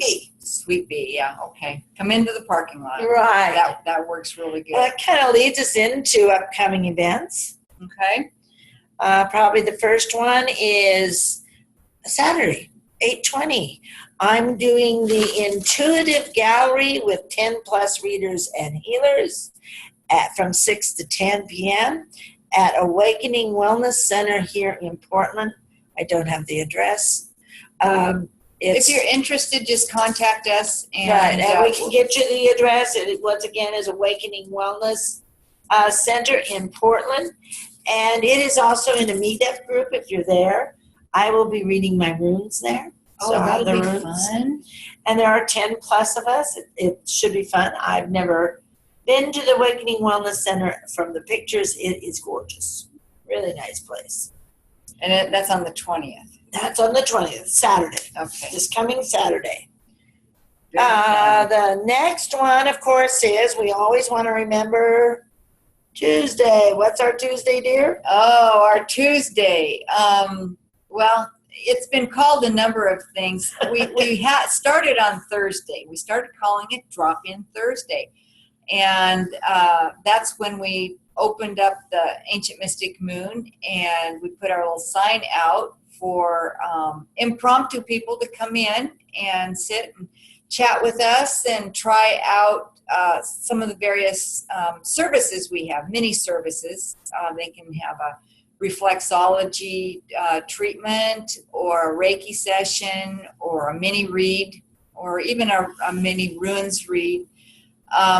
Bee. Sweet Bee, yeah, okay. Come into the parking lot. Right. That works really good. That kind of leads us into upcoming events. Okay. Probably the first one is Saturday, 8/20. I'm doing the Intuitive Gallery with 10 plus readers and healers from 6 to 10 p.m. at Awakening Wellness Center here in Portland. I don't have the address. If you're interested, just contact us. And we can get you the address. It, once again, is Awakening Wellness Center in Portland. And it is also in a meetup group if you're there. I will be reading my runes there. Oh, so that'll be fun. And there are 10 plus of us. It should be fun. I've never been to the Awakening Wellness Center. From the pictures, it is gorgeous. Really nice place. And that's on the 20th. That's on the 20th, Saturday. Okay. This coming Saturday. The next one, of course, is we always want to remember Tuesday. What's our Tuesday, dear? Oh, our Tuesday. Well, it's been called a number of things. We started on Thursday. We started calling it Drop-In Thursday. And that's when we opened up the Ancient Mystic Moon and we put our little sign out for impromptu people to come in and sit and chat with us and try out some of the various services we have, mini services. They can have a reflexology treatment or a Reiki session or a mini read or even a mini runes read.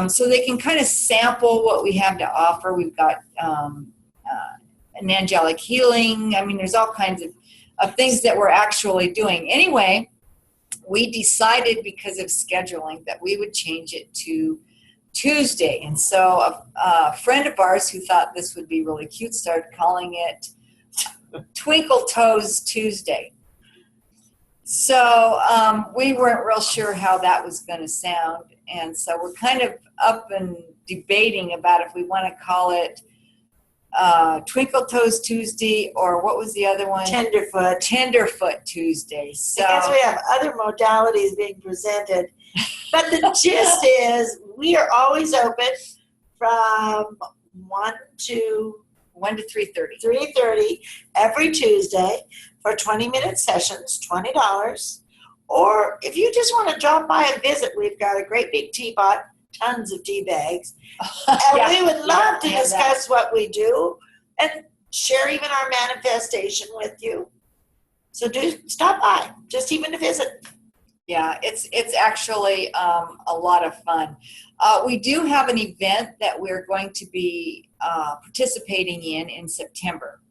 so they can kind of sample what we have to offer. We've got an angelic healing. I mean, there's all kinds of things that we're actually doing. Anyway, we decided because of scheduling that we would change it to Tuesday. And so a friend of ours who thought this would be really cute started calling it Twinkle Toes Tuesday. So we weren't real sure how that was going to sound. And so we're kind of up and debating about if we want to call it Twinkle Toes Tuesday, or what was the other one? Tenderfoot Tuesday. So because we have other modalities being presented. But the gist is we are always open from 1 to 3:30. 3:30 every Tuesday for 20-minute sessions, $20. Or if you just want to drop by and visit, we've got a great big teapot, tons of tea bags. And Yeah, we would love to have discuss what we do and share even our manifestation with you. So do stop by, just even to visit. Yeah, it's actually a lot of fun. We do have an event that we're going to be participating in September.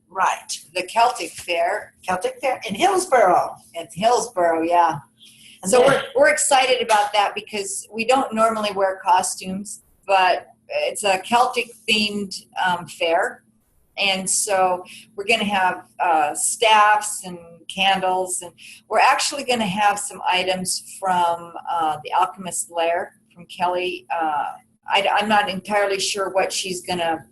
Right. The Celtic Fair. In Hillsborough. At Hillsborough, yeah. And So then- we're excited about that because we don't normally wear costumes, but it's a Celtic themed fair. And so we're going to have staffs and candles, and we're actually going to have some items from the Alchemist's Lair from Kelly. I'm not entirely sure what she's going to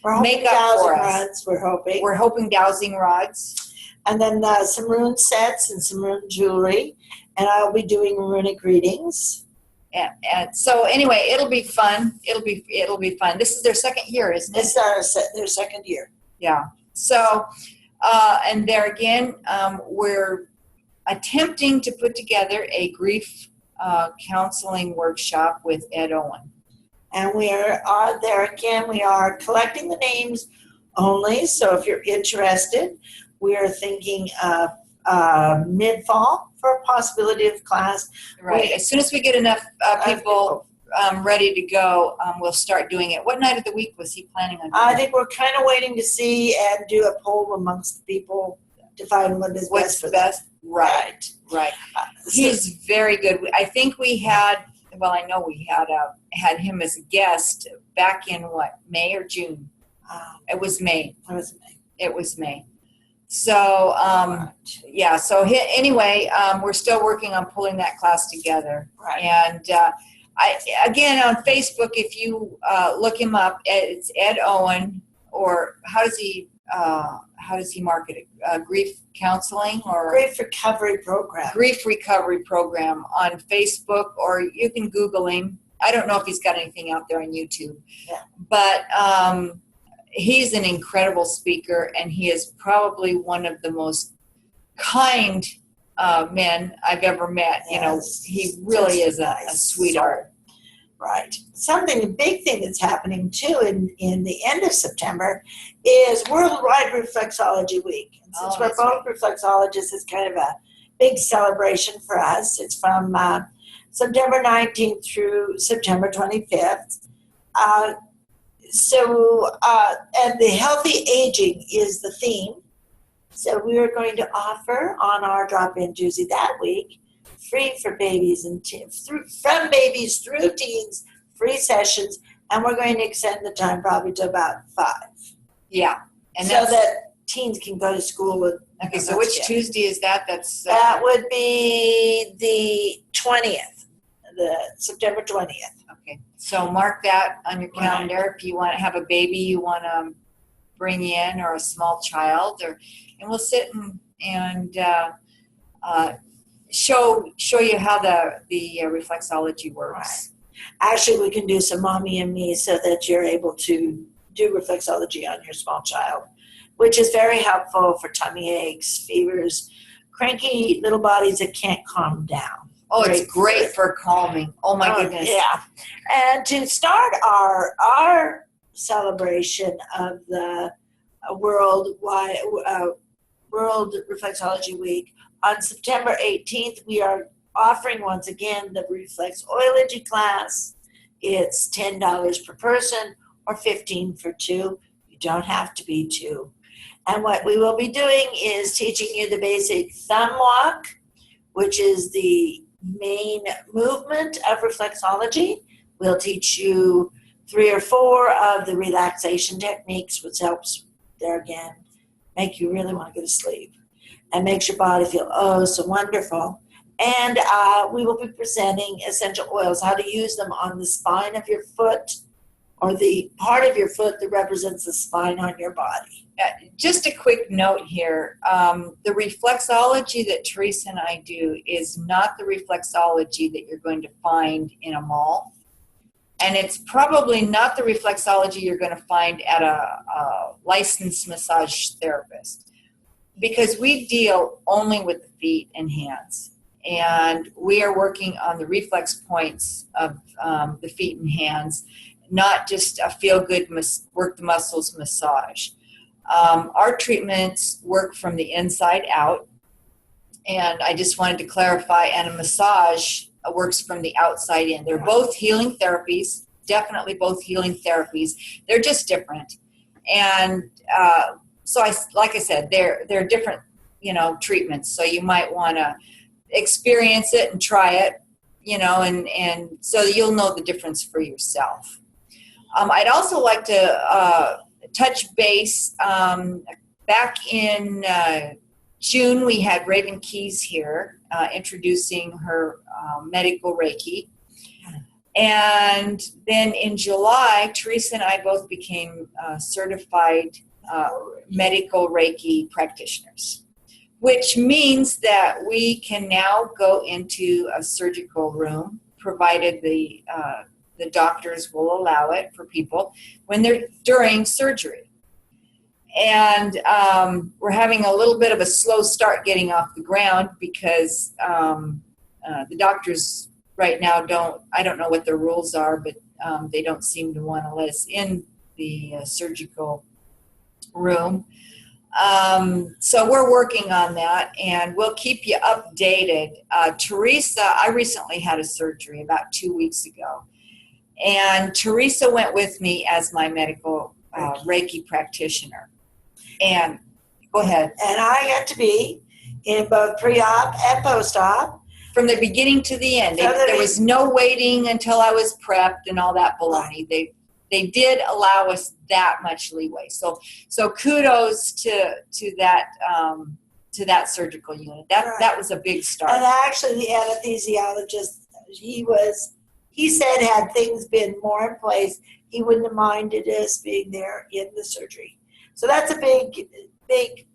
we're hoping make up for dowsing us. rods, we're hoping. We're hoping dowsing rods. And then some rune sets and some rune jewelry. And I'll be doing runic readings. And so anyway, it'll be fun. It'll be fun. This is their second year, isn't it? This is their second year. Yeah. So, and there again, we're attempting to put together a grief counseling workshop with Ed Owen. And we are there again. We are collecting the names only. So if you're interested, we are thinking of mid-fall for a possibility of class. Right. As soon as we get enough people ready to go, we'll start doing it. What night of the week was he planning on doing I it? think we're kind of waiting to see and do a poll amongst the people to find what is What's best for best? them. Right. Right. He's very good. I think we had, well, I know we had him as a guest back in what, May or June? It was May. It was May. So, yeah, so anyway, we're still working on pulling that class together. Right. And again, on Facebook, if you look him up, it's Ed Owen, or how does he market it? Grief counseling or Grief recovery program. Grief recovery program on Facebook, or you can Google him. I don't know if he's got anything out there on YouTube, Yeah. but he's an incredible speaker, and he is probably one of the most kind men I've ever met. Yes. You know, he really is a sweetheart. Right. A big thing that's happening too in the end of September is Worldwide Reflexology Week. And since we're both reflexologists, it's kind of a big celebration for us. It's from September 19th through September 25th. And the healthy aging is the theme. So we are going to offer on our drop-in Tuesday that week, free for babies and from babies through teens, free sessions, and we're going to extend the time probably to about 5. Yeah, and so that teens can go to school with. Okay, so which Tuesday is that? That would be the 20th, the September 20th. Okay, so mark that on your calendar. Right. If you want to have a baby you want to bring in, or a small child, and we'll sit and show you how the reflexology works. Right. Actually, we can do some mommy and me so that you're able to do reflexology on your small child, which is very helpful for tummy aches, fevers, cranky little bodies that can't calm down. Oh, it's great for calming. Oh my goodness. Yeah. And to start our celebration of the World Reflexology Week on September 18th, we are offering, once again, the reflexology class. It's $10 per person or $15 for two. You don't have to be two. And what we will be doing is teaching you the basic thumb walk, which is the main movement of reflexology. We'll teach you 3 or 4 of the relaxation techniques, which helps, there again, make you really want to go to sleep and makes your body feel oh so wonderful. And we will be presenting essential oils, how to use them on the spine of your foot, or the part of your foot that represents the spine on your body. Just a quick note here. The reflexology that Theresa and I do is not the reflexology that you're going to find in a mall. And it's probably not the reflexology you're going to find at a licensed massage therapist, because we deal only with the feet and hands. And we are working on the reflex points of the feet and hands, not just a feel-good work the muscles massage. Our treatments work from the inside out, and I just wanted to clarify, and a massage works from the outside in. They're both healing therapies, definitely both healing therapies. They're just different. And so like I said, they're different, treatments. So you might want to experience it and try it, and so you'll know the difference for yourself. I'd also like to touch base. Back in June, we had Raven Keys here introducing her medical Reiki. And then in July, Theresa and I both became certified medical Reiki practitioners, which means that we can now go into a surgical room, provided the doctors will allow it for people when they're during surgery. And we're having a little bit of a slow start getting off the ground because the doctors right now I don't know what their rules are, but they don't seem to want to let us in the surgical room. So we're working on that, and we'll keep you updated. Theresa, I recently had a surgery about 2 weeks ago, and Theresa went with me as my medical Reiki practitioner. And go ahead. And I got to be in both pre-op and post-op. From the beginning to the end. There was no waiting until I was prepped and all that baloney. They did allow us that much leeway. So kudos to that surgical unit. That was a big start. And actually, the anesthesiologist, he said, had things been more in place, he wouldn't have minded us being there in the surgery. So that's a big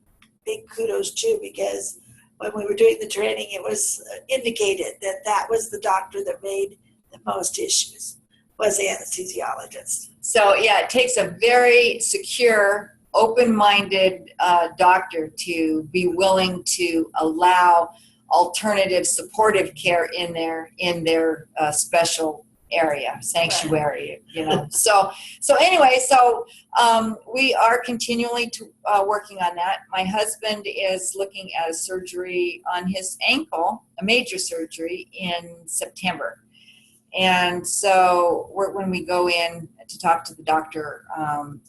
kudos too, because when we were doing the training, it was indicated that was the doctor that made the most issues, was the anesthesiologist. So yeah, it takes a very secure, open-minded doctor to be willing to allow alternative supportive care in their special area, sanctuary, So anyway, we are continually working on that. My husband is looking at a surgery on his ankle, a major surgery in September. And so when we go in to talk to the doctor,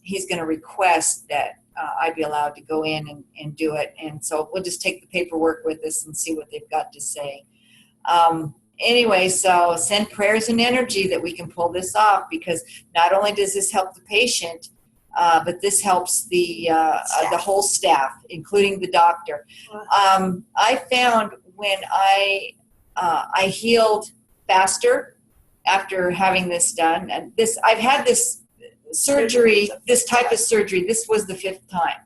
he's going to request that I be allowed to go in and do it. And so we'll just take the paperwork with us and see what they've got to say. Anyway, so send prayers and energy that we can pull this off, because not only does this help the patient, but this helps the whole staff, including the doctor. I found when I healed faster after having this done, and I've had this surgery, this type of surgery. This was the 5th time.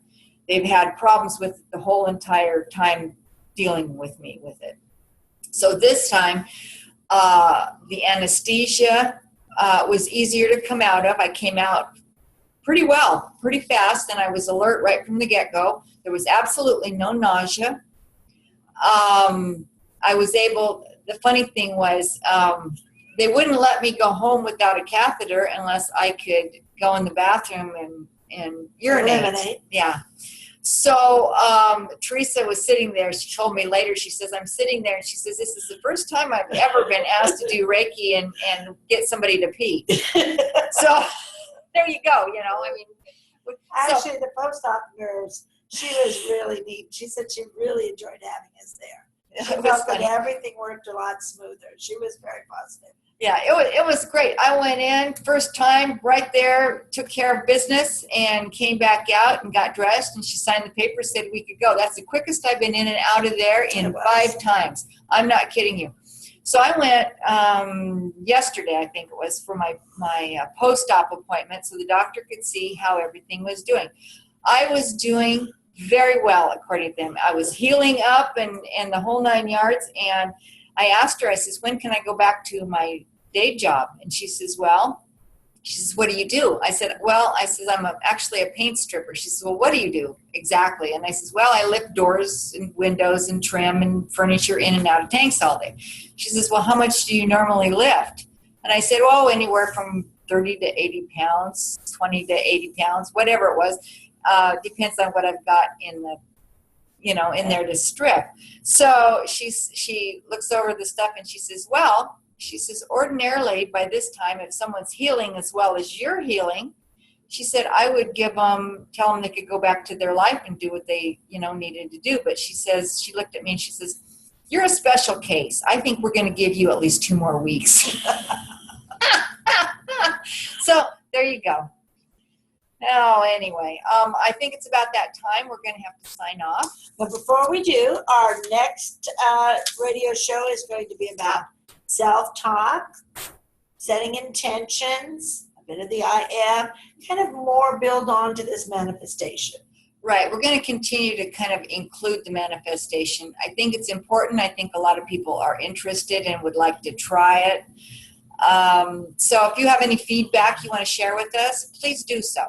They've had problems with the whole entire time dealing with me with it. So this time, the anesthesia was easier to come out of. I came out pretty well, pretty fast, and I was alert right from the get-go. There was absolutely no nausea. I was able, the funny thing was, they wouldn't let me go home without a catheter unless I could go in the bathroom and urinate. Eliminate. Yeah. So Theresa was sitting there. She told me later, she says, I'm sitting there, and she says, this is the first time I've ever been asked to do Reiki and get somebody to pee. So there you go, you know, I mean. Actually, the post-op nurse, she was really neat. She said she really enjoyed having us there. She felt that everything worked a lot smoother. She was very positive. Yeah, it was great. I went in first time right there, took care of business, and came back out and got dressed, and she signed the paper, said we could go. That's the quickest I've been in and out of there in 5 times. I'm not kidding you. So I went yesterday, I think it was, for my post-op appointment so the doctor could see how everything was doing. I was doing very well, according to them. I was healing up and the whole 9 yards, and I asked her, I says, when can I go back to my day job? And she says, what do you do? I said, I'm actually a paint stripper. She says, well, what do you do exactly? And I says, well, I lift doors and windows and trim and furniture in and out of tanks all day. She says, well, how much do you normally lift? And I said, oh, anywhere from 30 to 80 pounds, 20 to 80 pounds, whatever it was. Depends on what I've got in the, you know, in there to strip. So she looks over the stuff and she says, ordinarily by this time, if someone's healing as well as you're healing, she said, I would tell them they could go back to their life and do what they, you know, needed to do. But she says, she looked at me and she says, you're a special case. I think we're going to give you at least 2 more weeks. So there you go. Oh, anyway, I think it's about that time. We're going to have to sign off. But before we do, our next radio show is going to be about self-talk, setting intentions, a bit of the I am, kind of more build on to this manifestation. Right. We're going to continue to kind of include the manifestation. I think it's important. I think a lot of people are interested and would like to try it. So if you have any feedback you want to share with us, please do so.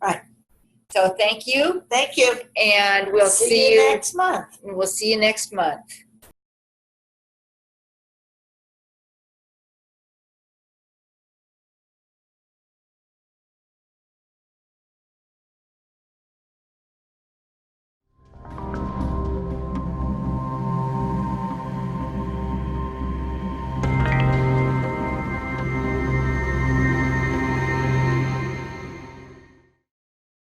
Right. So thank you. Thank you. And we'll see you next month. We'll see you next month.